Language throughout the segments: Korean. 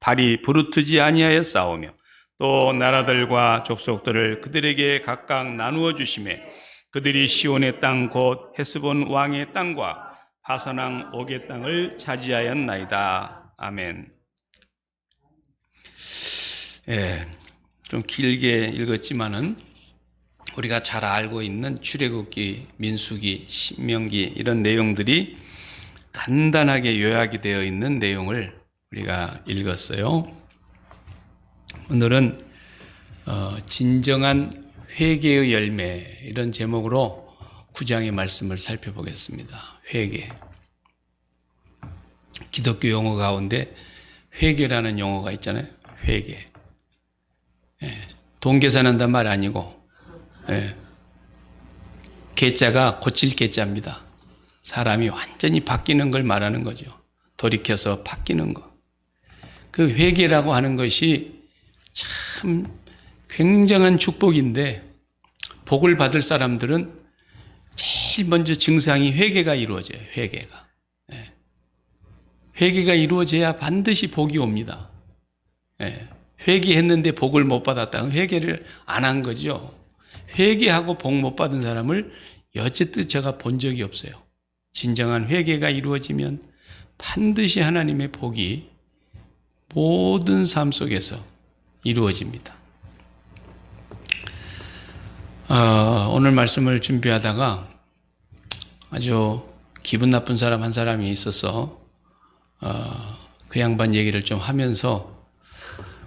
발이 부르트지 아니하여 싸우며 또 나라들과 족속들을 그들에게 각각 나누어 주시매 그들이 시온의 땅 곧 헤스본 왕의 땅과 바산 왕 옥의 땅을 차지하였나이다. 아멘. 좀 길게 읽었지만은 우리가 잘 알고 있는 출애굽기, 민수기, 신명기 이런 내용들이 간단하게 요약이 되어 있는 내용을 우리가 읽었어요. 오늘은 진정한 회개의 열매 이런 제목으로 9장의 말씀을 살펴보겠습니다. 회개. 기독교 용어 가운데 회개라는 용어가 있잖아요. 회개. 돈 계산한단 말 아니고 계자가 고칠 계자입니다. 사람이 완전히 바뀌는 걸 말하는 거죠. 돌이켜서 바뀌는 거. 그 회개라고 하는 것이 참 굉장한 축복인데 복을 받을 사람들은 제일 먼저 증상이 회개가 이루어져요. 회개가. 회개가 이루어져야 반드시 복이 옵니다. 회개했는데 복을 못 받았다. 회개를 안 한 거죠. 회개하고 복 못 받은 사람을 여태껏 제가 본 적이 없어요. 진정한 회개가 이루어지면 반드시 하나님의 복이 모든 삶 속에서 이루어집니다. 오늘 말씀을 준비하다가 아주 기분 나쁜 사람 한 사람이 있어서 그 양반 얘기를 좀 하면서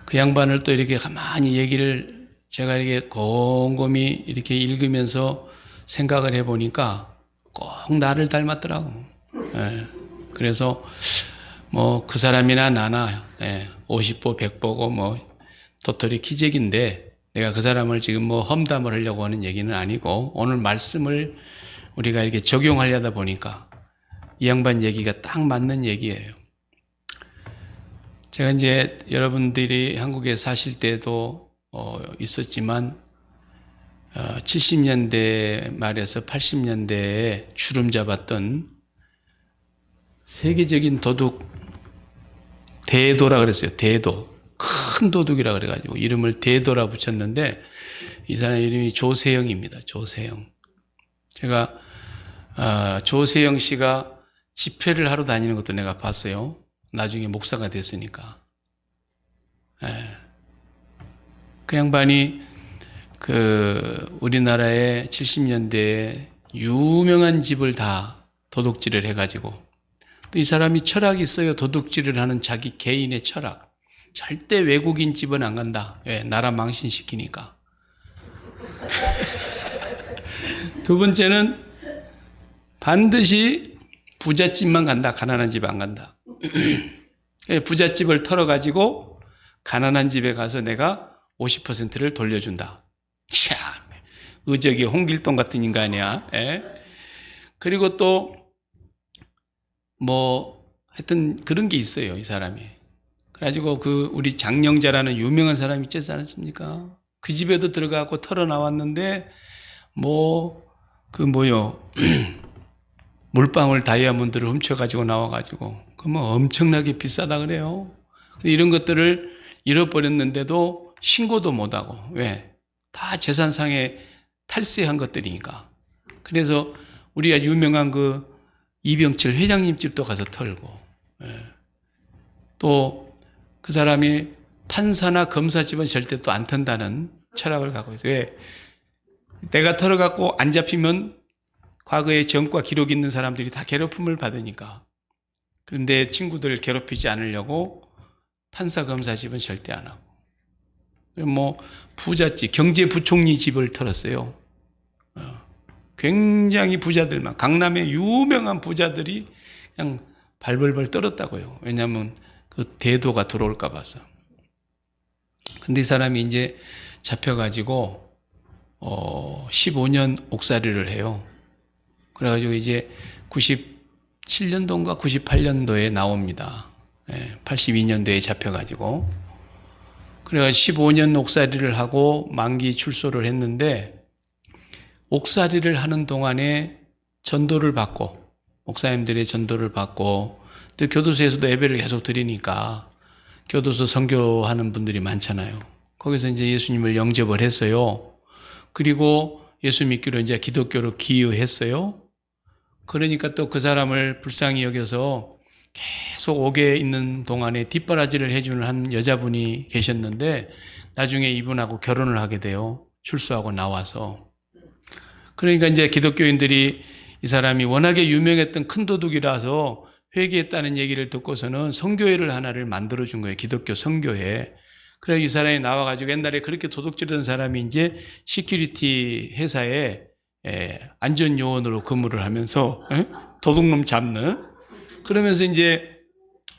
그 양반을 또 이렇게 가만히 얘기를 제가 이렇게 곰곰이 이렇게 읽으면서 생각을 해보니까 꼭 나를 닮았더라고. 그래서 뭐 그 사람이나 나나 50보 100보고 뭐 도토리 키재기인데 내가 그 사람을 지금 뭐 험담을 하려고 하는 얘기는 아니고 오늘 말씀을 우리가 이렇게 적용하려다 보니까 이 양반 얘기가 딱 맞는 얘기예요. 제가 이제 여러분들이 한국에 사실 때도 있었지만 70년대 말에서 80년대에 주름 잡았던 세계적인 도둑 대도라 그랬어요. 대도. 큰 도둑이라 그래가지고 이름을 대도라 붙였는데 이 사람 이름이 조세영입니다. 조세영. 제가 조세영 씨가 집회를 하러 다니는 것도 내가 봤어요. 나중에 목사가 됐으니까. 그 양반이 우리나라의 70년대에 유명한 집을 다 도둑질을 해가지고 또 이 사람이 철학이 있어요. 도둑질을 하는 자기 개인의 철학. 절대 외국인 집은 안 간다. 나라 망신시키니까. 두 번째는 반드시 부잣집만 간다. 가난한 집 안 간다. 부잣집을 털어가지고 가난한 집에 가서 내가 50%를 돌려준다. 참, 의적이 홍길동 같은 인간이야. 그리고 또 하여튼 그런 게 있어요. 이 사람이. 그래가지고 우리 장영자라는 유명한 사람이 있지 않습니까? 그 집에도 들어가고 털어 나왔는데 물방울 다이아몬드를 훔쳐가지고 나와가지고 엄청나게 비싸다 그래요. 이런 것들을 잃어버렸는데도 신고도 못하고 왜? 다 재산상에 탈세한 것들이니까. 그래서 우리가 유명한 이병철 회장님 집도 가서 털고 또 그 사람이 판사나 검사 집은 절대 또 안 턴다는 철학을 갖고 있어요. 왜? 내가 털어갖고 안 잡히면 과거에 전과 기록 있는 사람들이 다 괴롭힘을 받으니까. 그런데 친구들 괴롭히지 않으려고 판사 검사 집은 절대 안 하고. 부잣집, 경제부총리 집을 털었어요. 굉장히 부자들만, 강남의 유명한 부자들이 그냥 발벌벌 떨었다고요. 왜냐하면 대도가 들어올까 봐서. 근데 이 사람이 이제 잡혀가지고 15년 옥살이를 해요. 그래가지고 이제 97년도인가 98년도에 나옵니다. 82년도에 잡혀가지고. 그래가지고 15년 옥살이를 하고 만기 출소를 했는데 옥살이를 하는 동안에 전도를 받고 목사님들의 전도를 받고 또 교도소에서도 예배를 계속 드리니까 교도소 선교하는 분들이 많잖아요. 거기서 이제 예수님을 영접을 했어요. 그리고 예수 믿기로 이제 기독교로 기여했어요. 그러니까 또 그 사람을 불쌍히 여겨서 계속 옥에 있는 동안에 뒷바라지를 해주는 한 여자분이 계셨는데 나중에 이분하고 결혼을 하게 돼요. 출소하고 나와서. 그러니까 이제 기독교인들이 이 사람이 워낙에 유명했던 큰 도둑이라서 회개했다는 얘기를 듣고서는 선교회를 하나를 만들어준 거예요. 기독교 선교회. 그래서 이 사람이 나와가지고 옛날에 그렇게 도둑질하던 사람이 이제 시큐리티 회사에 안전요원으로 근무를 하면서 도둑놈 잡는 그러면서 이제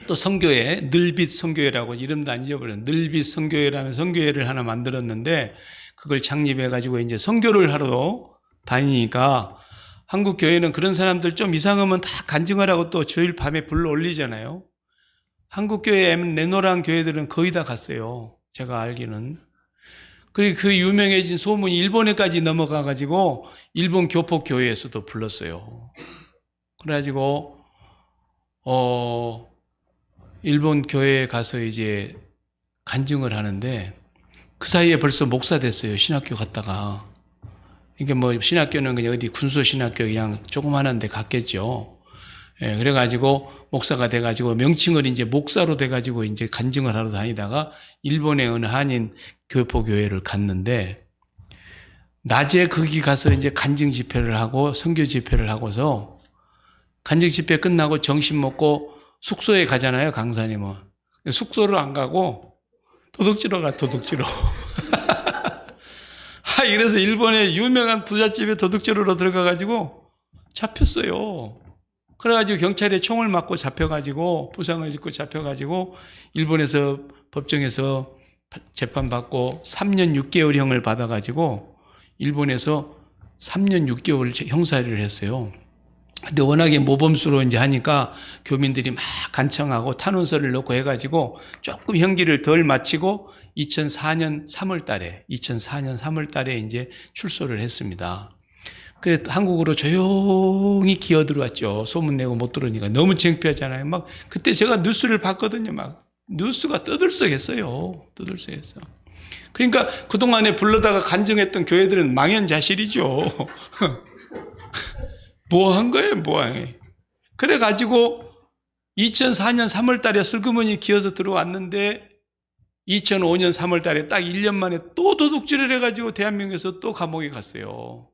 또 선교회 늘빛 선교회라고 이름도 안 잊어버려요. 늘빛 선교회라는 선교회를 하나 만들었는데 그걸 창립해가지고 이제 선교를 하러 다니니까 한국 교회는 그런 사람들 좀 이상하면 다 간증하라고 또 주일 밤에 불러 올리잖아요. 한국 교회 내노란 교회들은 거의 다 갔어요. 제가 알기는. 그리고 그 유명해진 소문이 일본에까지 넘어가가지고 일본 교포 교회에서도 불렀어요. 그래가지고 일본 교회에 가서 이제 간증을 하는데 그 사이에 벌써 목사 됐어요. 신학교 갔다가. 이게 뭐 신학교는 그냥 어디 군소 신학교 그냥 조그만한 데 갔겠죠. 예, 그래가지고 목사가 돼가지고 명칭을 이제 목사로 돼가지고 이제 간증을 하러 다니다가 일본의 어느 한인 교포 교회를 갔는데 낮에 거기 가서 이제 간증 집회를 하고 선교 집회를 하고서 간증 집회 끝나고 점심 먹고 숙소에 가잖아요, 강사님은. 숙소를 안 가고 도둑질러 가, 도둑질러. 이래서 일본의 유명한 부잣집에 도둑질러로 들어가가지고 잡혔어요. 그래가지고 경찰에 총을 맞고 잡혀가지고 부상을 입고 잡혀가지고 일본에서 법정에서 재판받고 3년 6개월형을 받아가지고 일본에서 3년 6개월 형사를 했어요. 근데 워낙에 모범수로 이제 하니까 교민들이 막 간청하고 탄원서를 넣고 해가지고 조금 형기를 덜 마치고 2004년 3월 달에 이제 출소를 했습니다. 그래 한국으로 조용히 기어 들어왔죠. 소문 내고 못 들으니까 너무 창피하잖아요. 막 그때 제가 뉴스를 봤거든요. 막 뉴스가 떠들썩했어요. 떠들썩했어. 그러니까 그동안에 불러다가 간증했던 교회들은 망연자실이죠. 뭐 한 거예요, 뭐 한 거예요. 그래가지고 2004년 3월 달에 슬그머니 기어서 들어왔는데 2005년 3월 달에 딱 1년 만에 또 도둑질을 해가지고 대한민국에서 또 감옥에 갔어요.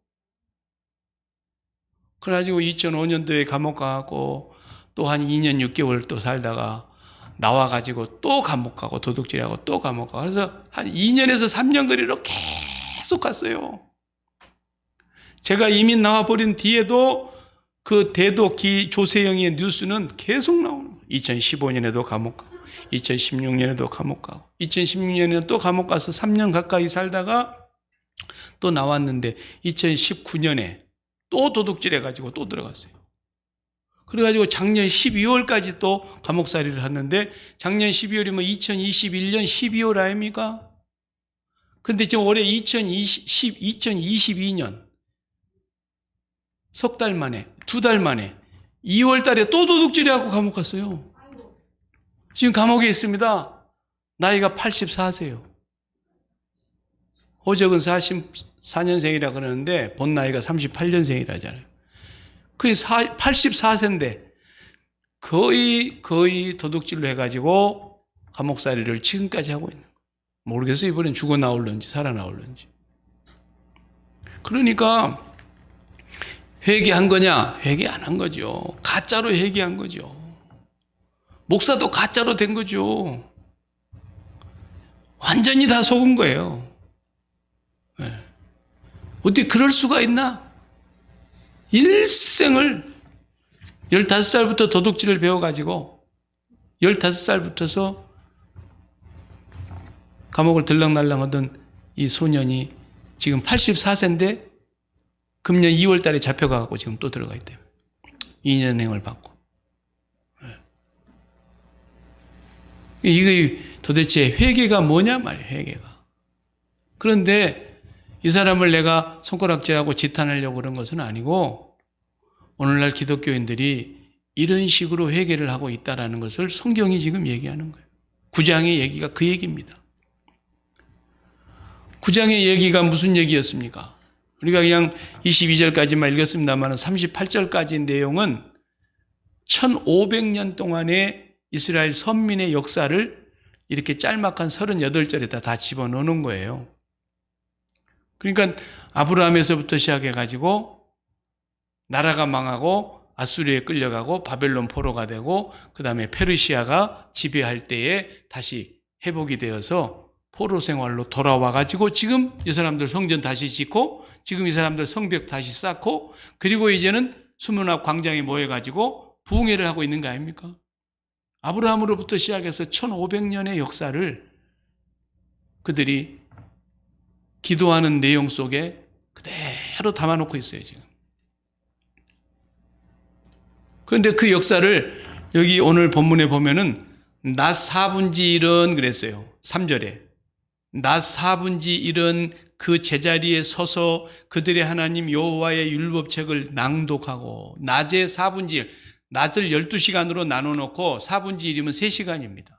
그래가지고 2005년도에 감옥 가고 또 한 2년 6개월 또 살다가 나와가지고 또 감옥 가고 도둑질하고 또 감옥 가고 그래서 한 2년에서 3년 거리로 계속 갔어요. 제가 이민 나와버린 뒤에도 그 대도 조세영의 뉴스는 계속 나오는 거예요. 2015년에도 감옥 가고 2016년에도 감옥 가고 2016년에 또 감옥 가서 3년 가까이 살다가 또 나왔는데 2019년에 또 도둑질해가지고 또 들어갔어요. 그래가지고 작년 12월까지 또 감옥살이를 했는데 작년 12월이면 2021년 12월 아닙니까? 그런데 지금 올해 2022년 석 달 만에, 2달 만에 2월 달에 또 도둑질해갖고 감옥 갔어요. 지금 감옥에 있습니다. 나이가 84세요. 호적은 44년생이라 그러는데 본 나이가 38년생이라잖아요. 그게 84세인데 거의 도둑질로 해가지고 감옥살이를 지금까지 하고 있는 거예요. 모르겠어요. 이번엔 죽어 나올런지 살아나올런지. 그러니까 회개한 거냐? 회개 안 한 거죠. 가짜로 회개한 거죠. 목사도 가짜로 된 거죠. 완전히 다 속은 거예요. 네. 어떻게 그럴 수가 있나? 일생을 15살부터 도둑질을 배워가지고 15살부터서 감옥을 들락날락 하던 이 소년이 지금 84세인데 금년 2월 달에 잡혀가고 지금 또 들어가 있대요. 2년형을 받고. 이게 도대체 회개가 뭐냐 말이에요, 회개가. 그런데 이 사람을 내가 손가락질하고 지탄하려고 그런 것은 아니고 오늘날 기독교인들이 이런 식으로 회개를 하고 있다는 것을 성경이 지금 얘기하는 거예요. 9장의 얘기가 그 얘기입니다. 9장의 얘기가 무슨 얘기였습니까? 우리가 그냥 22절까지만 읽었습니다만 38절까지 내용은 1500년 동안의 이스라엘 선민의 역사를 이렇게 짤막한 38절에다 다 집어넣는 거예요. 그러니까 아브라함에서부터 시작해가지고 나라가 망하고 아수리에 끌려가고 바벨론 포로가 되고 그 다음에 페르시아가 지배할 때에 다시 회복이 되어서 포로 생활로 돌아와가지고 지금 이 사람들 성전 다시 짓고 지금 이 사람들 성벽 다시 쌓고 그리고 이제는 수문 앞 광장에 모여가지고 부흥회를 하고 있는 거 아닙니까? 아브라함으로부터 시작해서 1500년의 역사를 그들이 기도하는 내용 속에 그대로 담아놓고 있어요, 지금. 그런데 그 역사를 여기 오늘 본문에 보면은 낮 4분지 1은 그랬어요. 3절에. 낮 4분지 1은 그 제자리에 서서 그들의 하나님 여호와의 율법책을 낭독하고 낮에 4분지 1, 낮을 12시간으로 나눠놓고 4분지 1이면 3시간입니다.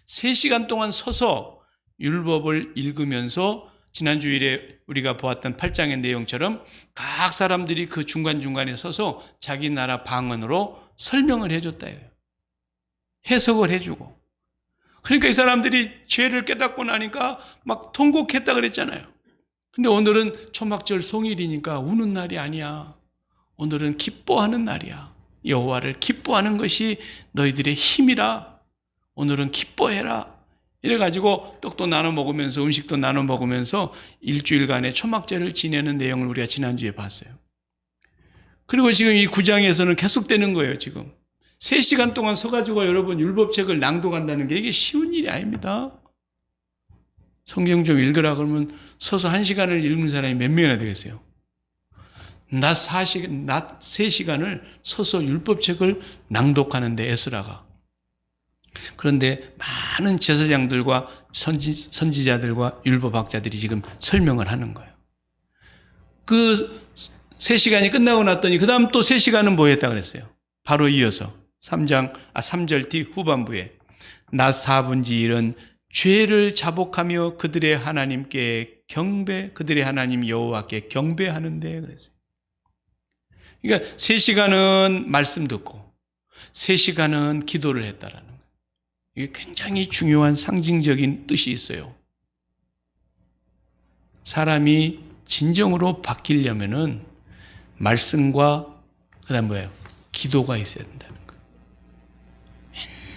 3시간 동안 서서 율법을 읽으면서 지난 주일에 우리가 보았던 8장의 내용처럼 각 사람들이 그 중간중간에 서서 자기 나라 방언으로 설명을 해줬다. 해석을 해주고. 그러니까 이 사람들이 죄를 깨닫고 나니까 막 통곡했다 그랬잖아요. 근데 오늘은 초막절 성일이니까 우는 날이 아니야. 오늘은 기뻐하는 날이야. 여호와를 기뻐하는 것이 너희들의 힘이라. 오늘은 기뻐해라. 이래가지고 떡도 나눠 먹으면서 음식도 나눠 먹으면서 일주일간의 초막절을 지내는 내용을 우리가 지난주에 봤어요. 그리고 지금 이 9장에서는 계속되는 거예요, 지금. 3시간 동안 서가지고 여러분 율법책을 낭독한다는 게 이게 쉬운 일이 아닙니다. 성경 좀 읽으라 그러면 서서 1시간을 읽는 사람이 몇 명이나 되겠어요? 낮 3시간을 서서 율법책을 낭독하는데 에스라가. 그런데 많은 제사장들과 선지자들과 율법학자들이 지금 설명을 하는 거예요. 그 3시간이 끝나고 났더니 그 다음 또 3시간은 뭐 했다 그랬어요? 바로 이어서 3절 뒤 후반부에 낮 4분지 1은 죄를 자복하며 그들의 하나님께 그들의 하나님 여호와께 경배하는데 그랬어요. 그러니까 3시간은 말씀 듣고 3시간은 기도를 했다라는 거예요. 이게 굉장히 중요한 상징적인 뜻이 있어요. 사람이 진정으로 바뀌려면은 말씀과 그다음 뭐예요? 기도가 있어야 된다는 거예요.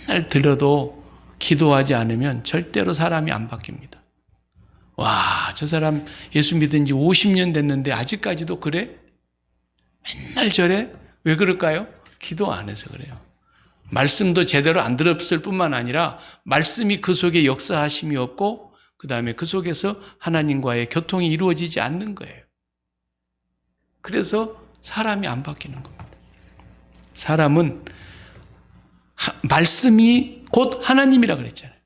맨날 들어도 기도하지 않으면 절대로 사람이 안 바뀝니다. 와, 저 사람 예수 믿은 지 50년 됐는데 아직까지도 그래? 맨날 저래? 왜 그럴까요? 기도 안 해서 그래요. 말씀도 제대로 안 들었을 뿐만 아니라 말씀이 그 속에 역사하심이 없고 그 다음에 그 속에서 하나님과의 교통이 이루어지지 않는 거예요. 그래서 사람이 안 바뀌는 겁니다. 사람은 말씀이 곧 하나님이라 그랬잖아요.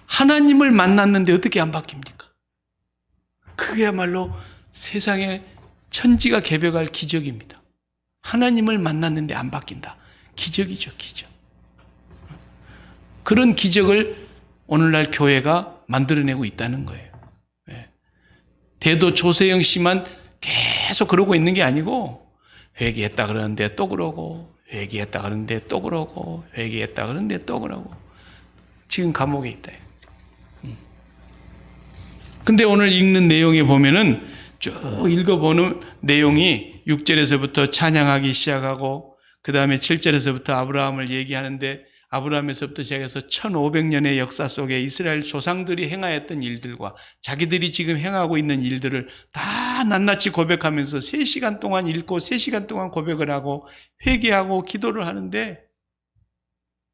하나님을 만났는데 어떻게 안 바뀝니까? 그게야말로 세상에 천지가 개벽할 기적입니다. 하나님을 만났는데 안 바뀐다. 기적이죠, 기적. 그런 기적을 오늘날 교회가 만들어내고 있다는 거예요. 대도 조세영 씨만 계속 그러고 있는 게 아니고 회개했다 그러는데 또 그러고 회개했다 그러는데 또 그러고 회개했다 그러는데 또 그러고 지금 감옥에 있다. 근데 오늘 읽는 내용에 보면은 쭉 읽어보는 내용이 6절에서부터 찬양하기 시작하고 그 다음에 7절에서부터 아브라함을 얘기하는데 아브라함에서부터 시작해서 1500년의 역사 속에 이스라엘 조상들이 행하였던 일들과 자기들이 지금 행하고 있는 일들을 다 낱낱이 고백하면서 3시간 동안 읽고 3시간 동안 고백을 하고 회개하고 기도를 하는데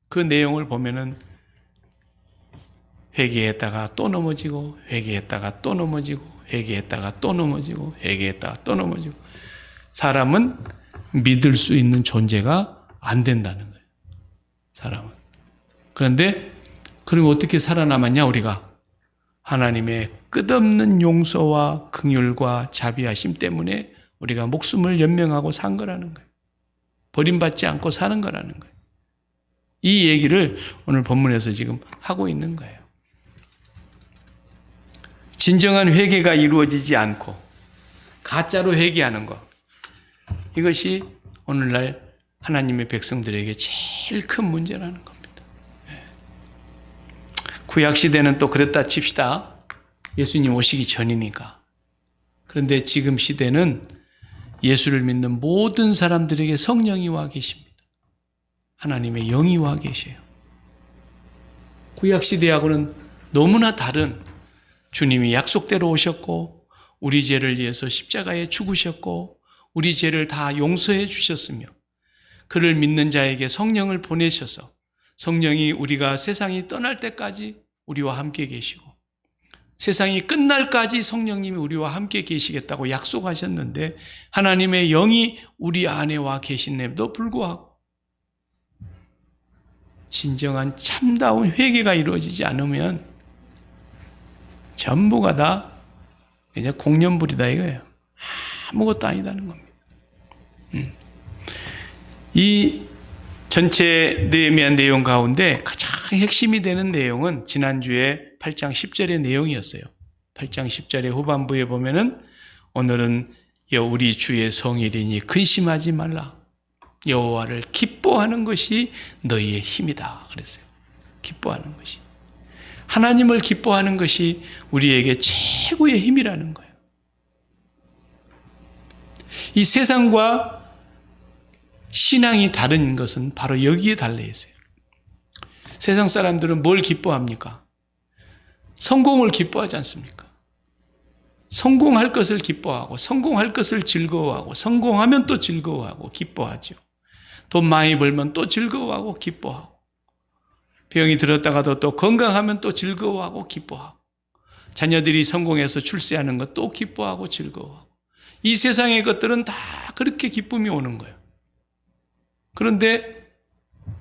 그 내용을 보면은 회개했다가 또 넘어지고 회개했다가 또 넘어지고 회개했다가 또 넘어지고 회개했다가 또 넘어지고 사람은 믿을 수 있는 존재가 안 된다는 거예요. 사람은. 그런데 그럼 어떻게 살아남았냐 우리가? 하나님의 끝없는 용서와 긍휼과 자비하심 때문에 우리가 목숨을 연명하고 산 거라는 거예요. 버림받지 않고 사는 거라는 거예요. 이 얘기를 오늘 본문에서 지금 하고 있는 거예요. 진정한 회개가 이루어지지 않고 가짜로 회개하는 것, 이것이 오늘날 하나님의 백성들에게 제일 큰 문제라는 겁니다. 구약시대는 또 그랬다 칩시다. 예수님 오시기 전이니까. 그런데 지금 시대는 예수를 믿는 모든 사람들에게 성령이 와 계십니다. 하나님의 영이 와 계셔요. 구약시대하고는 너무나 다른, 주님이 약속대로 오셨고 우리 죄를 위해서 십자가에 죽으셨고 우리 죄를 다 용서해 주셨으며 그를 믿는 자에게 성령을 보내셔서 성령이 우리가 세상이 떠날 때까지 우리와 함께 계시고 세상이 끝날까지 성령님이 우리와 함께 계시겠다고 약속하셨는데 하나님의 영이 우리 안에 와 계신데도 불구하고 진정한 참다운 회개가 이루어지지 않으면 전부가 다 이제 공연불이다 이거예요. 아무것도 아니다는 겁니다. 이 전체 느헤미야 내용 가운데 가장 핵심이 되는 내용은 지난주에 8장 10절의 내용이었어요. 8장 10절의 후반부에 보면은 오늘은 우리 주의 성일이니 근심하지 말라. 여호와를 기뻐하는 것이 너희의 힘이다. 그랬어요. 기뻐하는 것이. 하나님을 기뻐하는 것이 우리에게 최고의 힘이라는 거예요. 이 세상과 신앙이 다른 것은 바로 여기에 달려 있어요. 세상 사람들은 뭘 기뻐합니까? 성공을 기뻐하지 않습니까? 성공할 것을 기뻐하고 성공할 것을 즐거워하고 성공하면 또 즐거워하고 기뻐하죠. 돈 많이 벌면 또 즐거워하고 기뻐하고 병이 들었다가도 또 건강하면 또 즐거워하고 기뻐하고 자녀들이 성공해서 출세하는 것 또 기뻐하고 즐거워하고 이 세상의 것들은 다 그렇게 기쁨이 오는 거예요. 그런데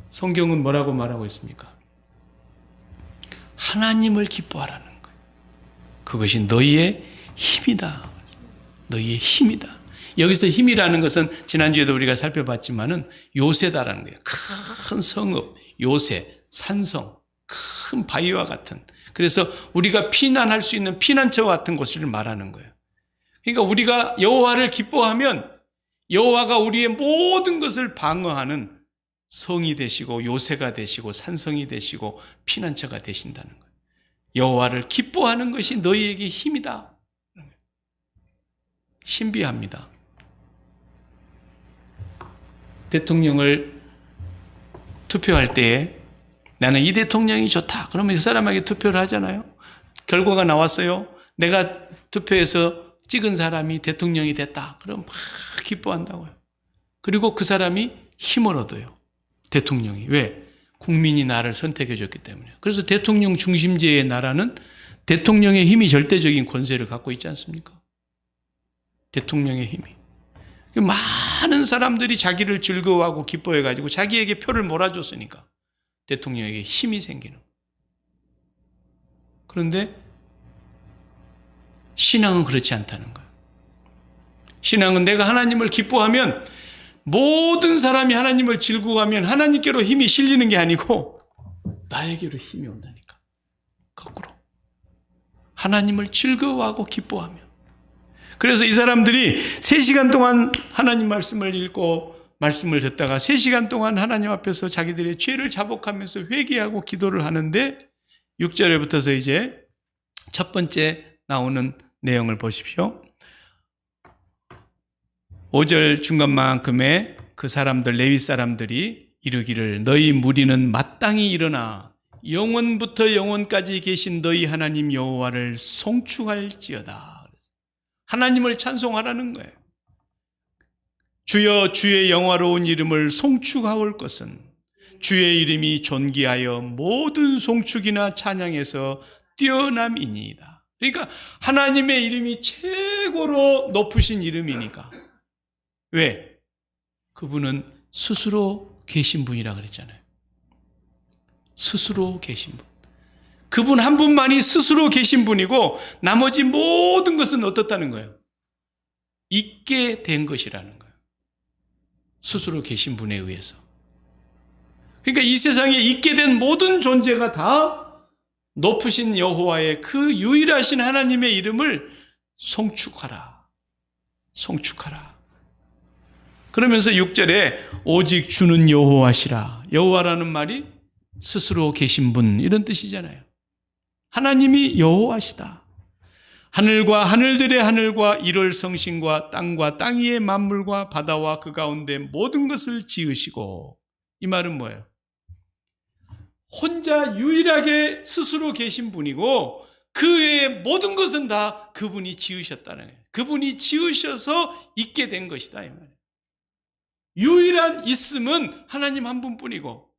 성경은 뭐라고 말하고 있습니까? 하나님을 기뻐하라는 거예요. 그것이 너희의 힘이다. 너희의 힘이다. 여기서 힘이라는 것은 지난주에도 우리가 살펴봤지만은 요새다라는 거예요. 큰 성읍, 요새, 산성, 큰 바위와 같은. 그래서 우리가 피난할 수 있는 피난처와 같은 곳을 말하는 거예요. 그러니까 우리가 여호와를 기뻐하면 여호와가 우리의 모든 것을 방어하는 성이 되시고 요새가 되시고 산성이 되시고 피난처가 되신다는 거예요. 여호와를 기뻐하는 것이 너희에게 힘이다. 신비합니다. 대통령을 투표할 때에 나는 이 대통령이 좋다. 그러면 그 사람에게 투표를 하잖아요. 결과가 나왔어요. 내가 투표해서 찍은 사람이 대통령이 됐다. 그럼 막 기뻐한다고요. 그리고 그 사람이 힘을 얻어요. 대통령이. 왜? 국민이 나를 선택해 줬기 때문에. 그래서 대통령 중심제의 나라는 대통령의 힘이 절대적인 권세를 갖고 있지 않습니까? 대통령의 힘이. 많은 사람들이 자기를 즐거워하고 기뻐해가지고 자기에게 표를 몰아줬으니까 대통령에게 힘이 생기는. 그런데 신앙은 그렇지 않다는 거예요. 신앙은 내가 하나님을 기뻐하면 모든 사람이 하나님을 즐거워하면 하나님께로 힘이 실리는 게 아니고 나에게로 힘이 온다니까. 거꾸로. 하나님을 즐거워하고 기뻐하면. 그래서 이 사람들이 3시간 동안 하나님 말씀을 읽고 말씀을 듣다가 3시간 동안 하나님 앞에서 자기들의 죄를 자복하면서 회개하고 기도를 하는데 6절에 붙어서 이제 첫 번째 나오는 내용을 보십시오. 5절 중간만큼에 그 사람들 레위 사람들이 이르기를 너희 무리는 마땅히 일어나 영원부터 영원까지 계신 너희 하나님 여호와를 송축할지어다. 하나님을 찬송하라는 거예요. 주여 주의 영화로운 이름을 송축하올 것은 주의 이름이 존귀하여 모든 송축이나 찬양에서 뛰어남이니이다. 그러니까 하나님의 이름이 최고로 높으신 이름이니까. 왜? 그분은 스스로 계신 분이라 그랬잖아요. 스스로 계신 분. 그분 한 분만이 스스로 계신 분이고 나머지 모든 것은 어떻다는 거예요? 있게 된 것이라는 거예요. 스스로 계신 분에 의해서. 그러니까 이 세상에 있게 된 모든 존재가 다 높으신 여호와의 그 유일하신 하나님의 이름을 송축하라. 송축하라. 그러면서 6절에 오직 주는 여호와시라. 여호와라는 말이 스스로 계신 분 이런 뜻이잖아요. 하나님이 여호와시다. 하늘과 하늘들의 하늘과 일월 성신과 땅과 땅 위의 만물과 바다와 그 가운데 모든 것을 지으시고, 이 말은 뭐예요? 혼자 유일하게 스스로 계신 분이고 그 외의 모든 것은 다 그분이 지으셨다는 거예요. 그분이 지으셔서 있게 된 것이다 이 말이에요. 유일한 있음은 하나님 한 분뿐이고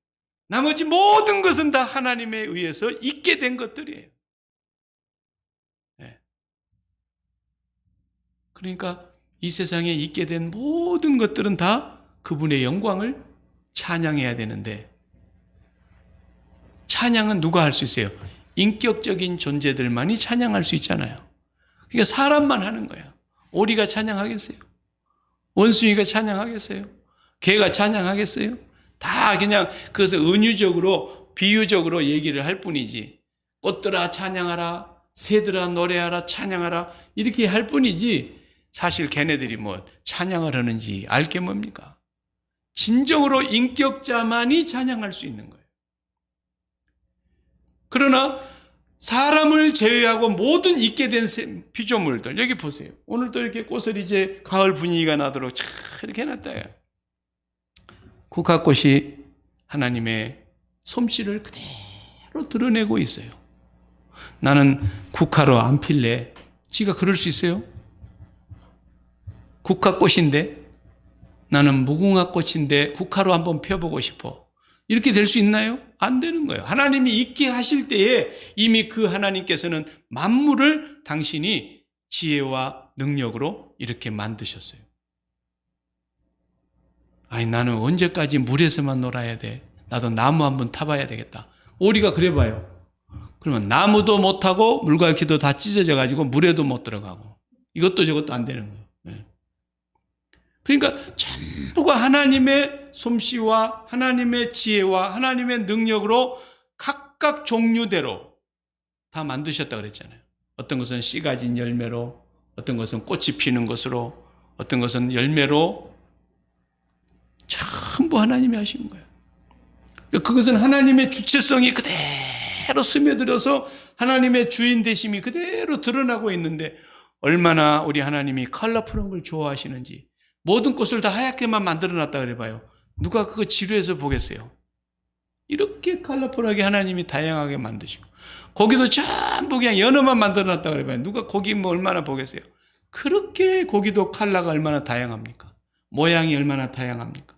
나머지 모든 것은 다 하나님에 의해서 있게 된 것들이에요. 네. 그러니까 이 세상에 있게 된 모든 것들은 다 그분의 영광을 찬양해야 되는데, 찬양은 누가 할 수 있어요? 인격적인 존재들만이 찬양할 수 있잖아요. 그러니까 사람만 하는 거예요. 오리가 찬양하겠어요? 원숭이가 찬양하겠어요? 개가 찬양하겠어요? 다 그냥 그것을 은유적으로 비유적으로 얘기를 할 뿐이지, 꽃들아 찬양하라, 새들아 노래하라, 찬양하라 이렇게 할 뿐이지 사실 걔네들이 뭐 찬양을 하는지 알 게 뭡니까? 진정으로 인격자만이 찬양할 수 있는 거예요. 그러나 사람을 제외하고 모든 있게 된 피조물들, 여기 보세요. 오늘 또 이렇게 꽃을 이제 가을 분위기가 나도록 참 이렇게 해놨다. 국화꽃이 하나님의 솜씨를 그대로 드러내고 있어요. 나는 국화로 안 필래. 지가 그럴 수 있어요? 국화꽃인데 나는 무궁화꽃인데 국화로 한번 펴보고 싶어. 이렇게 될 수 있나요? 안 되는 거예요. 하나님이 있게 하실 때에 이미 그 하나님께서는 만물을 당신이 지혜와 능력으로 이렇게 만드셨어요. 아니 나는 언제까지 물에서만 놀아야 돼? 나도 나무 한번 타봐야 되겠다. 오리가 그래봐요. 그러면 나무도 못하고 물갈퀴도 다 찢어져 가지고 물에도 못 들어가고 이것도 저것도 안 되는 거예요. 네. 그러니까 전부가 하나님의 솜씨와 하나님의 지혜와 하나님의 능력으로 각각 종류대로 다 만드셨다고 그랬잖아요. 어떤 것은 씨 가진 열매로, 어떤 것은 꽃이 피는 것으로, 어떤 것은 열매로 전부 하나님이 하신 거예요. 그것은 하나님의 주체성이 그대로 스며들어서 하나님의 주인 되심이 그대로 드러나고 있는데, 얼마나 우리 하나님이 컬러풀한 걸 좋아하시는지. 모든 꽃을 다 하얗게만 만들어놨다 그래봐요. 누가 그거 지루해서 보겠어요? 이렇게 컬러풀하게 하나님이 다양하게 만드시고, 고기도 전부 그냥 연어만 만들어놨다 그래봐요. 누가 고기 뭐 얼마나 보겠어요? 그렇게 고기도 컬러가 얼마나 다양합니까? 모양이 얼마나 다양합니까?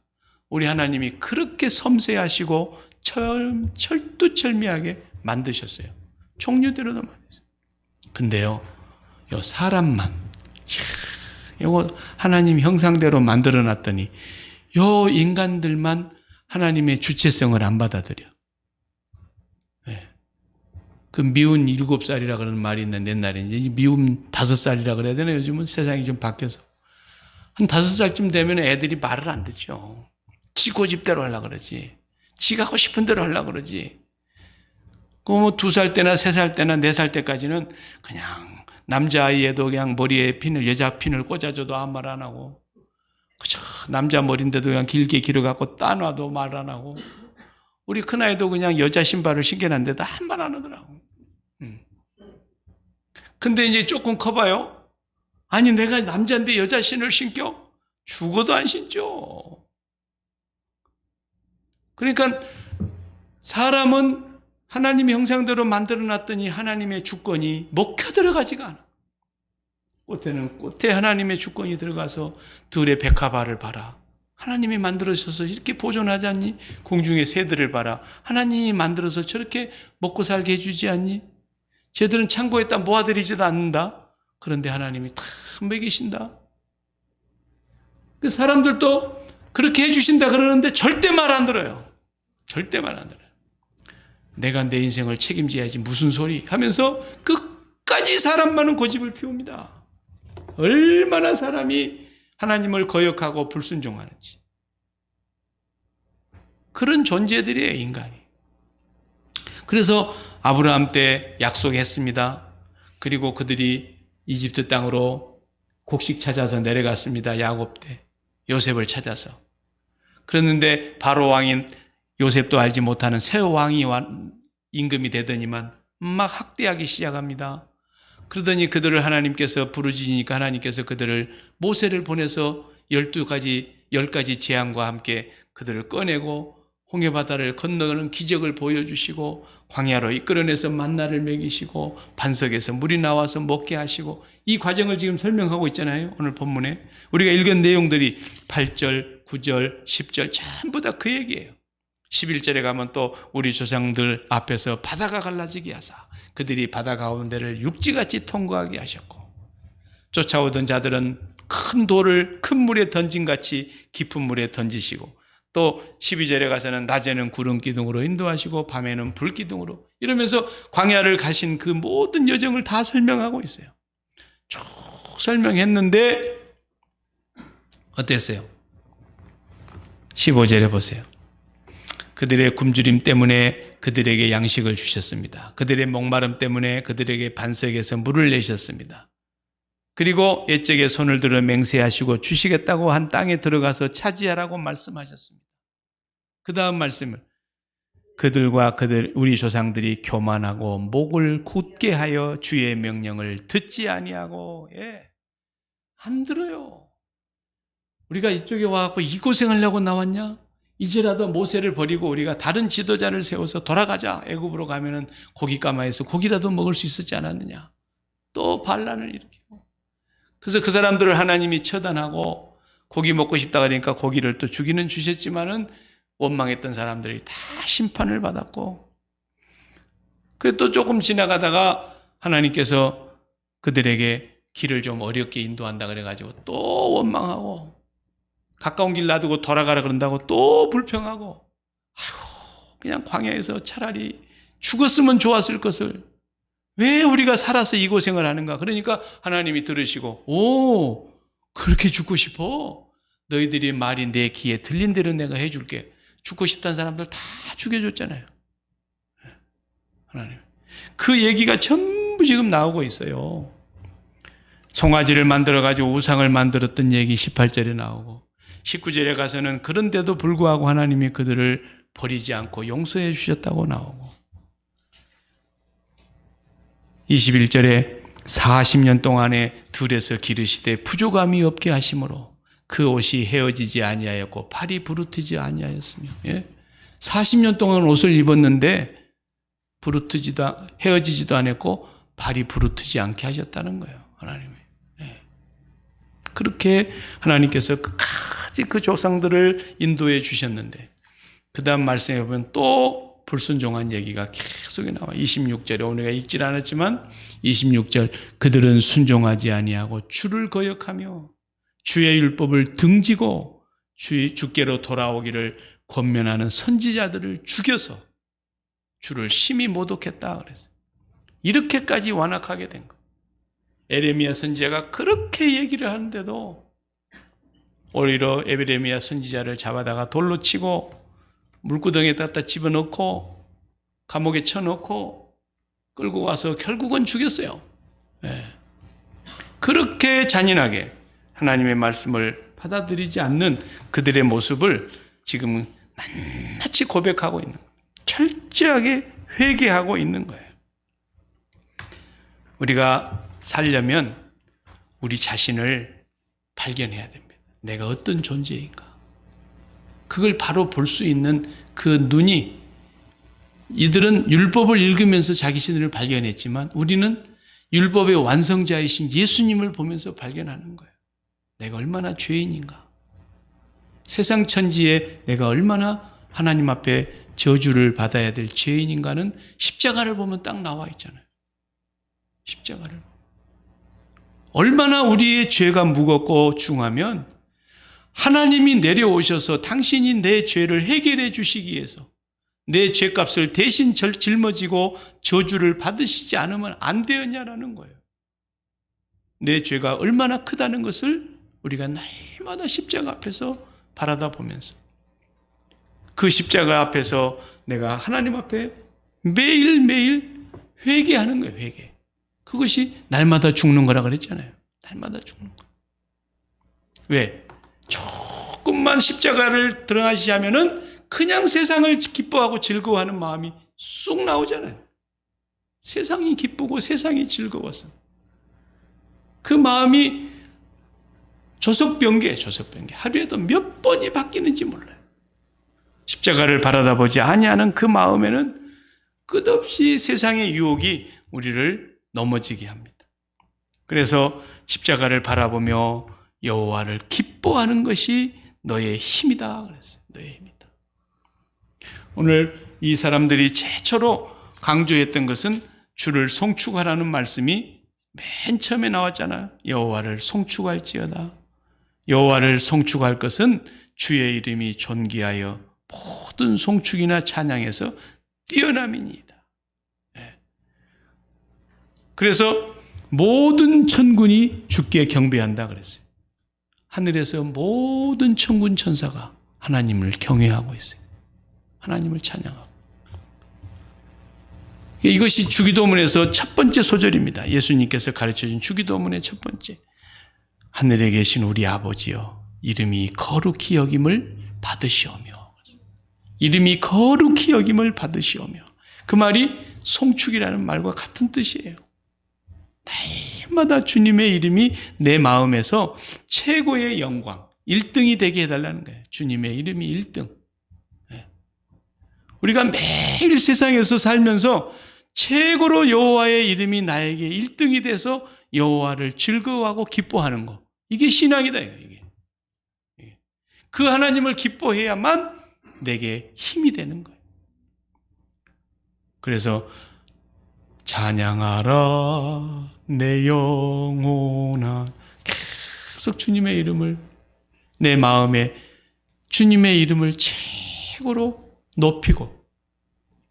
우리 하나님이 그렇게 섬세하시고 철두철미하게 만드셨어요. 종류대로도 만드셨어요. 근데요, 요 사람만 이거 하나님 형상대로 만들어 놨더니 요 인간들만 하나님의 주체성을 안 받아들여. 네. 그 미운 7살이라 그러는 말이 있는데, 옛날에 이제 미운 5살이라 그래야 되나? 요즘은 세상이 좀 바뀌어서 한 5살쯤 되면 애들이 말을 안 듣죠. 지 고집대로 하려고 그러지. 지가 하고 싶은 대로 하려고 그러지. 그 뭐 2살 때나 3살 때나 4살 때까지는 그냥 남자아이에도 그냥 머리에 핀을, 여자 핀을 꽂아줘도 아무 말 안 하고, 그저 남자 머리인데도 그냥 길게 길어갖고 따놔도 말 안 하고, 우리 큰아이도 그냥 여자 신발을 신겨놨는데도 한 말 안 하더라고. 근데 이제 조금 커봐요. 아니 내가 남자인데 여자 신을 신겨? 죽어도 안 신죠. 그러니까 사람은 하나님의 형상대로 만들어놨더니 하나님의 주권이 먹혀 들어가지가 않아. 꽃에는 꽃에 하나님의 주권이 들어가서 들의 백합화를 봐라. 하나님이 만들어셔서 이렇게 보존하지 않니? 공중의 새들을 봐라. 하나님이 만들어서 저렇게 먹고 살게 해주지 않니? 쟤들은 창고에다 모아들이지도 않는다. 그런데 하나님이 다 먹이신다. 그 사람들도 그렇게 해주신다 그러는데 절대 말 안 들어요. 절대 말 안 들어요. 내가 내 인생을 책임져야지 무슨 소리 하면서 끝까지 사람만은 고집을 피웁니다. 얼마나 사람이 하나님을 거역하고 불순종하는지. 그런 존재들이에요, 인간이. 그래서 아브라함 때 약속했습니다. 그리고 그들이 이집트 땅으로 곡식 찾아서 내려갔습니다. 야곱 때 요셉을 찾아서. 그랬는데 바로 왕인 요셉도 알지 못하는 새 왕이 임금이 되더니만 막 학대하기 시작합니다. 그러더니 그들을 하나님께서 부르짖으니까 하나님께서 그들을 모세를 보내서 10가지 재앙과 함께 그들을 꺼내고 홍해바다를 건너가는 기적을 보여주시고 광야로 이끌어내서 만나를 먹이시고 반석에서 물이 나와서 먹게 하시고 이 과정을 지금 설명하고 있잖아요. 오늘 본문에 우리가 읽은 내용들이 8절, 9절, 10절 전부 다 그 얘기예요. 11절에 가면 또 우리 조상들 앞에서 바다가 갈라지게 하사 그들이 바다 가운데를 육지같이 통과하게 하셨고 쫓아오던 자들은 큰 돌을 큰 물에 던진같이 깊은 물에 던지시고 또 12절에 가서는 낮에는 구름 기둥으로 인도하시고 밤에는 불 기둥으로 이러면서 광야를 가신 그 모든 여정을 다 설명하고 있어요. 쭉 설명했는데 어땠어요? 15절에 보세요. 그들의 굶주림 때문에 그들에게 양식을 주셨습니다. 그들의 목마름 때문에 그들에게 반석에서 물을 내셨습니다. 그리고 옛적에 손을 들어 맹세하시고 주시겠다고 한 땅에 들어가서 차지하라고 말씀하셨습니다. 그 다음 말씀을 그들과 우리 조상들이 교만하고 목을 굳게 하여 주의 명령을 듣지 아니하고 안 들어요. 우리가 이쪽에 와서 이 고생하려고 나왔냐? 이제라도 모세를 버리고 우리가 다른 지도자를 세워서 돌아가자. 애굽으로 가면은 고깃가마에서 고기라도 먹을 수 있었지 않았느냐? 또 반란을 일으키고. 그래서 그 사람들을 하나님이 처단하고 고기 먹고 싶다 그러니까 고기를 또 주기는 주셨지만은 원망했던 사람들이 다 심판을 받았고, 그래 또 조금 지나가다가 하나님께서 그들에게 길을 좀 어렵게 인도한다 그래가지고 또 원망하고, 가까운 길 놔두고 돌아가라 그런다고 또 불평하고, 그냥 광야에서 차라리 죽었으면 좋았을 것을 왜 우리가 살아서 이 고생을 하는가. 그러니까 하나님이 들으시고, 오, 그렇게 죽고 싶어? 너희들이 말이 내 귀에 들린 대로 내가 해줄게. 죽고 싶다는 사람들 다 죽여줬잖아요. 하나님. 그 얘기가 전부 지금 나오고 있어요. 송아지를 만들어가지고 우상을 만들었던 얘기 18절에 나오고, 19절에 가서는 그런데도 불구하고 하나님이 그들을 버리지 않고 용서해 주셨다고 나오고, 21절에 40년 동안에 들에서 기르시되 부족함이 없게 하심으로 그 옷이 헤어지지 아니하였고 팔이 부르트지 아니하였으며, 40년 동안 옷을 입었는데 헤어지지도 않았고 팔이 부르트지 않게 하셨다는 거예요. 하나님이. 그렇게 하나님께서 끝까지 그 조상들을 인도해 주셨는데, 그 다음 말씀에 보면 또 불순종한 얘기가 계속 나와. 26절에 오늘 읽질 않았지만 26절, 그들은 순종하지 아니하고 주를 거역하며 주의 율법을 등지고 주께로 돌아오기를 권면하는 선지자들을 죽여서 주를 심히 모독했다 그랬어요. 이렇게까지 완악하게 된 거예요. 에레미야 선지자가 그렇게 얘기를 하는데도 오히려 에레미야 선지자를 잡아다가 돌로 치고 물구덩이에 갖다 집어넣고 감옥에 쳐넣고 끌고 와서 결국은 죽였어요. 그렇게 잔인하게 하나님의 말씀을 받아들이지 않는 그들의 모습을 지금 낱낱이 고백하고 있는 거예요. 철저하게 회개하고 있는 거예요. 우리가 살려면 우리 자신을 발견해야 됩니다. 내가 어떤 존재인가. 그걸 바로 볼 수 있는 그 눈이, 이들은 율법을 읽으면서 자기 신을 발견했지만 우리는 율법의 완성자이신 예수님을 보면서 발견하는 거예요. 내가 얼마나 죄인인가. 세상 천지에 내가 얼마나 하나님 앞에 저주를 받아야 될 죄인인가는 십자가를 보면 딱 나와 있잖아요. 십자가를. 얼마나 우리의 죄가 무겁고 중하면 하나님이 내려오셔서 당신이 내 죄를 해결해 주시기 위해서 내 죄값을 대신 짊어지고 저주를 받으시지 않으면 안 되었냐라는 거예요. 내 죄가 얼마나 크다는 것을 우리가 날마다 십자가 앞에서 바라다 보면서, 그 십자가 앞에서 내가 하나님 앞에 매일매일 회개하는 거예요. 회개. 그것이 날마다 죽는 거라 그랬잖아요. 날마다 죽는 거. 왜? 조금만 십자가를 들어가시하면은 그냥 세상을 기뻐하고 즐거워하는 마음이 쑥 나오잖아요. 세상이 기쁘고 세상이 즐거워서. 그 마음이 조석병개. 하루에도 몇 번이 바뀌는지 몰라요. 십자가를 바라다 보지 아니하는 그 마음에는 끝없이 세상의 유혹이 우리를 넘어지게 합니다. 그래서 십자가를 바라보며 여호와를 기뻐하는 것이 너의 힘이다 그랬어요. 너의 힘이다. 오늘 이 사람들이 최초로 강조했던 것은 주를 송축하라는 말씀이 맨 처음에 나왔잖아요. 여호와를 송축할지어다. 여호와를 송축할 것은 주의 이름이 존귀하여 모든 송축이나 찬양에서 뛰어남이니이다. 그래서 모든 천군이 주께 경배한다 그랬어요. 하늘에서 모든 천군 천사가 하나님을 경외하고 있어요. 하나님을 찬양하고. 이것이 주기도문에서 첫 번째 소절입니다. 예수님께서 가르쳐준 주기도문의 첫 번째. 하늘에 계신 우리 아버지여, 이름이 거룩히 여김을 받으시오며. 이름이 거룩히 여김을 받으시오며. 그 말이 송축이라는 말과 같은 뜻이에요. 날마다 주님의 이름이 내 마음에서 최고의 영광, 1등이 되게 해달라는 거예요. 주님의 이름이 1등. 우리가 매일 세상에서 살면서 최고로 여호와의 이름이 나에게 1등이 돼서 여호와를 즐거워하고 기뻐하는 거. 이게 신앙이다. 이게. 그 하나님을 기뻐해야만 내게 힘이 되는 거예요. 그래서 찬양하라 내 영혼아, 계속 주님의 이름을 내 마음에 주님의 이름을 최고로 높이고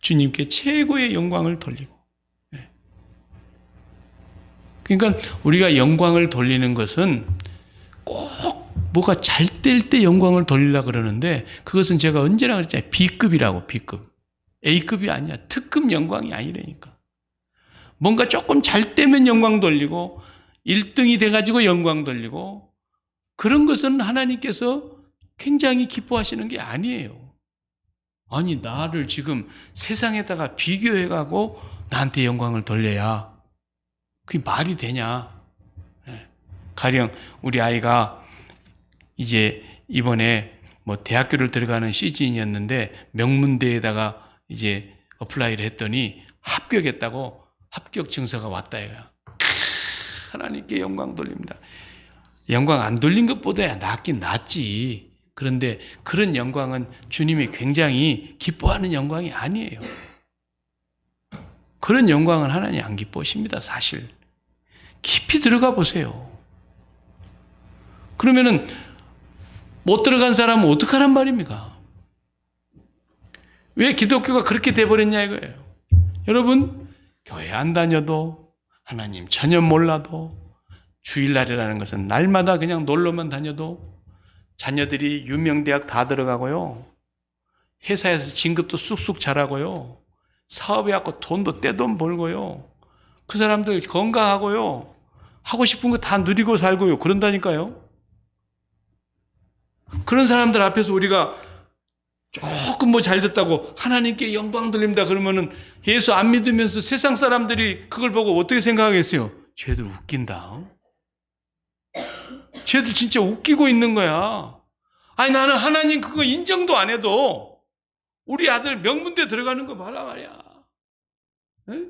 주님께 최고의 영광을 돌리고. 그러니까 우리가 영광을 돌리는 것은 꼭 뭐가 잘 될 때 영광을 돌리려고 그러는데, 그것은 제가 언제나 그랬잖아요. B급이라고. B급. A급이 아니야. 특급 영광이 아니라니까. 뭔가 조금 잘 되면 영광 돌리고 1등이 돼가지고 영광 돌리고, 그런 것은 하나님께서 굉장히 기뻐하시는 게 아니에요. 아니, 나를 지금 세상에다가 비교해가고 나한테 영광을 돌려야 그게 말이 되냐. 가령 우리 아이가 이제 이번에 뭐 대학교를 들어가는 시즌이었는데 명문대에다가 이제 어플라이를 했더니 합격했다고 합격 증서가 왔다 이거야. 하나님께 영광 돌립니다. 영광 안 돌린 것보다 낫긴 낫지. 그런데 그런 영광은 주님이 굉장히 기뻐하는 영광이 아니에요. 그런 영광은 하나님 안 기뻐하십니다. 사실 깊이 들어가 보세요. 그러면은 못 들어간 사람은 어떡하란 말입니까? 왜 기독교가 그렇게 돼버렸냐 이거예요. 여러분, 교회 안 다녀도, 하나님 전혀 몰라도, 주일날이라는 것은 날마다 그냥 놀러만 다녀도 자녀들이 유명대학 다 들어가고요, 회사에서 진급도 쑥쑥 잘하고요, 사업해 갖고 돈도 떼돈 벌고요, 그 사람들 건강하고요, 하고 싶은 거 다 누리고 살고요, 그런다니까요. 그런 사람들 앞에서 우리가 조금 뭐 잘됐다고 하나님께 영광 돌립니다 그러면은 예수 안 믿으면서 세상 사람들이 그걸 보고 어떻게 생각하겠어요? 쟤들 웃긴다. 쟤들 진짜 웃기고 있는 거야. 아니, 나는 하나님 그거 인정도 안 해도 우리 아들 명문대 들어가는 거 봐라 말이야. 에?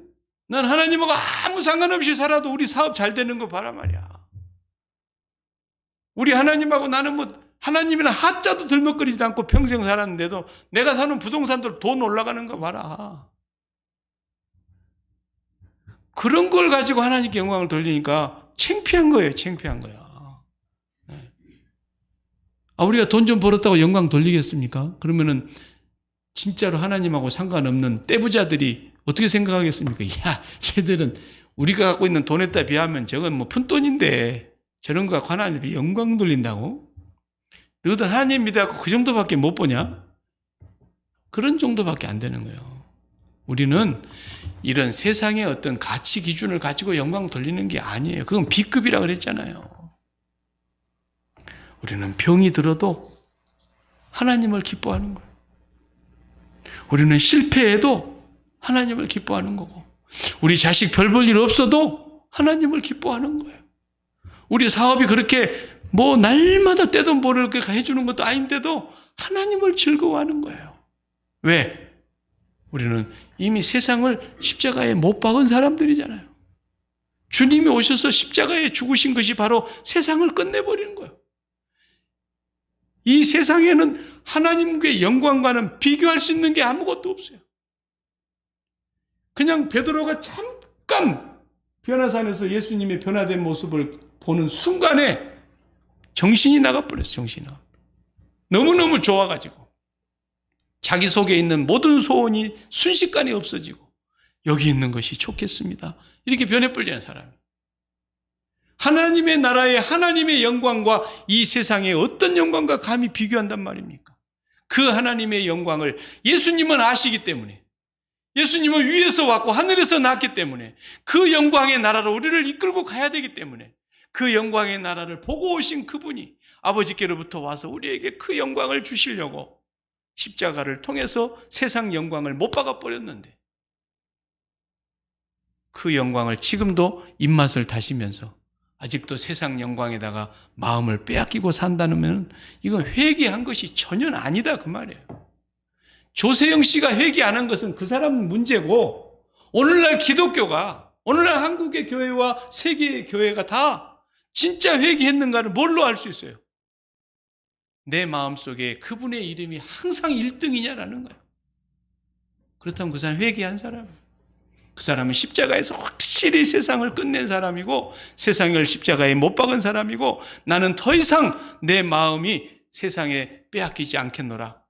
난 하나님하고 아무 상관없이 살아도 우리 사업 잘 되는 거 봐라 말이야. 우리 하나님하고 나는 뭐 하나님이랑 하자도 들먹거리지 않고 평생 살았는데도 내가 사는 부동산들 돈 올라가는 거 봐라. 그런 걸 가지고 하나님께 영광을 돌리니까 창피한 거예요. 창피한 거야. 우리가 돈 좀 벌었다고 영광 돌리겠습니까? 그러면은 진짜로 하나님하고 상관없는 떼부자들이 어떻게 생각하겠습니까? 야, 쟤들은 우리가 갖고 있는 돈에 비하면 저건 뭐 푼돈인데 저런 거 갖고 하나님께 영광 돌린다고? 너희들 하나님 믿어갖고 그 정도밖에 못 보냐? 그런 정도밖에 안 되는 거예요. 우리는 이런 세상의 어떤 가치 기준을 가지고 영광 돌리는 게 아니에요. 그건 B급이라 그랬잖아요. 우리는 병이 들어도 하나님을 기뻐하는 거예요. 우리는 실패해도 하나님을 기뻐하는 거고, 우리 자식 별 볼 일 없어도 하나님을 기뻐하는 거예요. 우리 사업이 그렇게 뭐 날마다 떼돈 벌을 해주는 것도 아닌데도 하나님을 즐거워하는 거예요. 왜? 우리는 이미 세상을 십자가에 못 박은 사람들이잖아요. 주님이 오셔서 십자가에 죽으신 것이 바로 세상을 끝내버리는 거예요. 이 세상에는 하나님의 영광과는 비교할 수 있는 게 아무것도 없어요. 그냥 베드로가 잠깐 변화산에서 예수님의 변화된 모습을 보는 순간에 정신이 나가버렸어요. 정신이 나가. 너무너무 좋아가지고 자기 속에 있는 모든 소원이 순식간에 없어지고 여기 있는 것이 좋겠습니다. 이렇게 변해버리는 사람이. 하나님의 나라의 하나님의 영광과 이 세상의 어떤 영광과 감히 비교한단 말입니까? 그 하나님의 영광을 예수님은 아시기 때문에, 예수님은 위에서 왔고 하늘에서 났기 때문에, 그 영광의 나라로 우리를 이끌고 가야 되기 때문에, 그 영광의 나라를 보고 오신 그분이 아버지께로부터 와서 우리에게 그 영광을 주시려고 십자가를 통해서 세상 영광을 못 박아버렸는데, 그 영광을 지금도 입맛을 다시면서 아직도 세상 영광에다가 마음을 빼앗기고 산다면 이건 회개한 것이 전혀 아니다 그 말이에요. 조세영 씨가 회개 안 한 것은 그 사람 문제고, 오늘날 기독교가, 오늘날 한국의 교회와 세계의 교회가 다 진짜 회개했는가를 뭘로 알 수 있어요? 내 마음속에 그분의 이름이 항상 1등이냐라는 거예요. 그렇다면 그 사람 회개한 사람이에요. 그 사람은 십자가에서 확실히 세상을 끝낸 사람이고, 세상을 십자가에 못 박은 사람이고, 나는 더 이상 내 마음이 세상에 빼앗기지 않겠노라.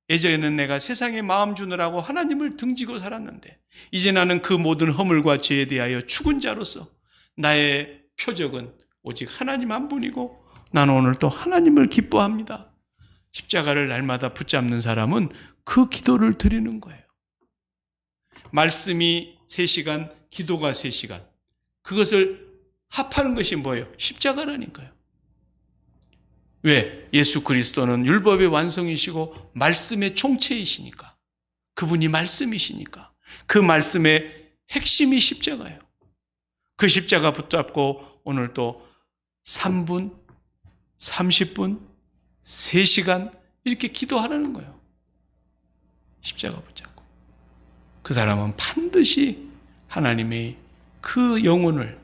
예전에는 내가 세상에 마음 주느라고 하나님을 등지고 살았는데, 이제 나는 그 모든 허물과 죄에 대하여 죽은 자로서 나의 표적은 오직 하나님 한 분이고, 나는 오늘 또 하나님을 기뻐합니다. 십자가를 날마다 붙잡는 사람은 그 기도를 드리는 거예요. 말씀이 3시간, 기도가 3시간. 그것을 합하는 것이 뭐예요? 십자가라니까요. 왜? 예수 그리스도는 율법의 완성이시고 말씀의 총체이시니까. 그분이 말씀이시니까. 그 말씀의 핵심이 십자가예요. 그 십자가 붙잡고 오늘 또 3분, 30분, 3시간 이렇게 기도하라는 거예요. 십자가 붙잡고. 그 사람은 반드시 하나님의 그 영혼을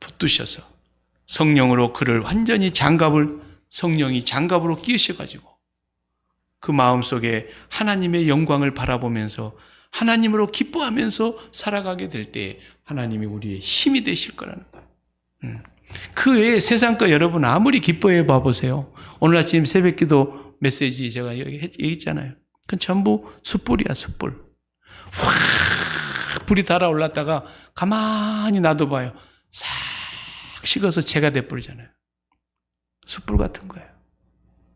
붙드셔서 성령으로 그를 완전히 성령이 장갑으로 끼우셔가지고 그 마음속에 하나님의 영광을 바라보면서 하나님으로 기뻐하면서 살아가게 될 때 하나님이 우리의 힘이 되실 거라는 거예요. 그 외에 세상 거 여러분 아무리 기뻐해 봐보세요. 오늘 아침 새벽기도 메시지 제가 여기 얘기했잖아요. 그건 전부 숯불이야, 숯불. 확 불이 달아올랐다가 가만히 놔둬봐요. 싹 식어서 재가 돼버리잖아요. 숯불 같은 거예요.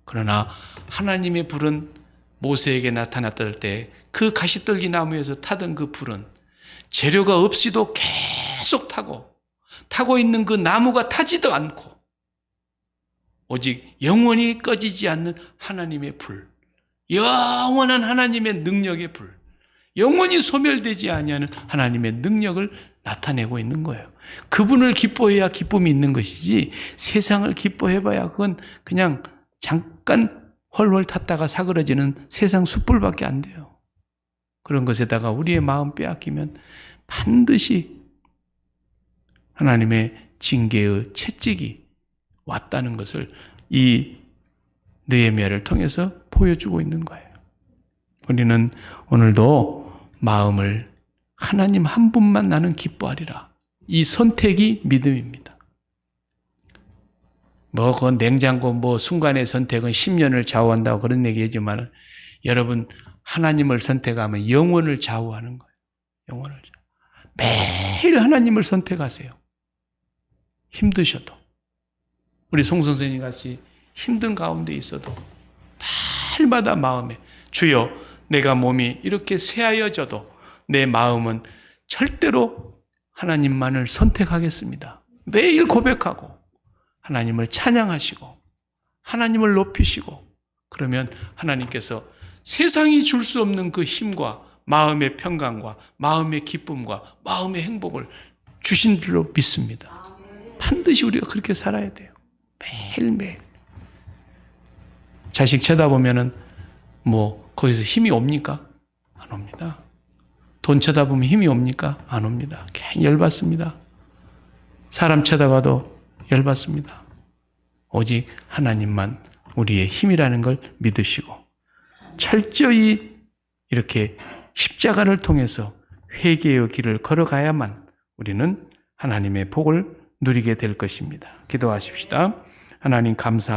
그러나 하나님의 불은 모세에게 나타났을 때 그 가시떨기 나무에서 타던 그 불은 재료가 없이도 계속 타고 있는 그 나무가 타지도 않고 오직 영원히 꺼지지 않는 하나님의 불, 영원한 하나님의 능력의 불, 영원히 소멸되지 아니하는 하나님의 능력을 나타내고 있는 거예요. 그분을 기뻐해야 기쁨이 있는 것이지 세상을 기뻐해봐야 그건 그냥 잠깐 헐헐 탔다가 사그러지는 세상 숯불밖에 안 돼요. 그런 것에다가 우리의 마음 빼앗기면 반드시 하나님의 징계의 채찍이 왔다는 것을 이 느헤미야를 통해서 보여주고 있는 거예요. 우리는 오늘도 마음을 하나님 한 분만 나는 기뻐하리라. 이 선택이 믿음입니다. 그 냉장고 순간의 선택은 10년을 좌우한다고 그런 얘기하지만 여러분 하나님을 선택하면 영원을 좌우하는 거예요. 영원을 매일 하나님을 선택하세요. 힘드셔도 우리 송 선생님 같이 힘든 가운데 있어도 날마다 마음에 주여 내가 몸이 이렇게 쇠하여져도 내 마음은 절대로 하나님만을 선택하겠습니다. 매일 고백하고 하나님을 찬양하시고 하나님을 높이시고, 그러면 하나님께서 세상이 줄 수 없는 그 힘과 마음의 평강과 마음의 기쁨과 마음의 행복을 주신 줄로 믿습니다. 반드시 우리가 그렇게 살아야 돼요. 매일매일. 자식 쳐다보면은 거기서 힘이 옵니까? 안 옵니다. 돈 쳐다보면 힘이 옵니까? 안 옵니다. 괜히 열받습니다. 사람 쳐다봐도 열받습니다. 오직 하나님만 우리의 힘이라는 걸 믿으시고 철저히 이렇게 십자가를 통해서 회개의 길을 걸어가야만 우리는 하나님의 복을 누리게 될 것입니다. 기도하십시다. 하나님 감사합니다.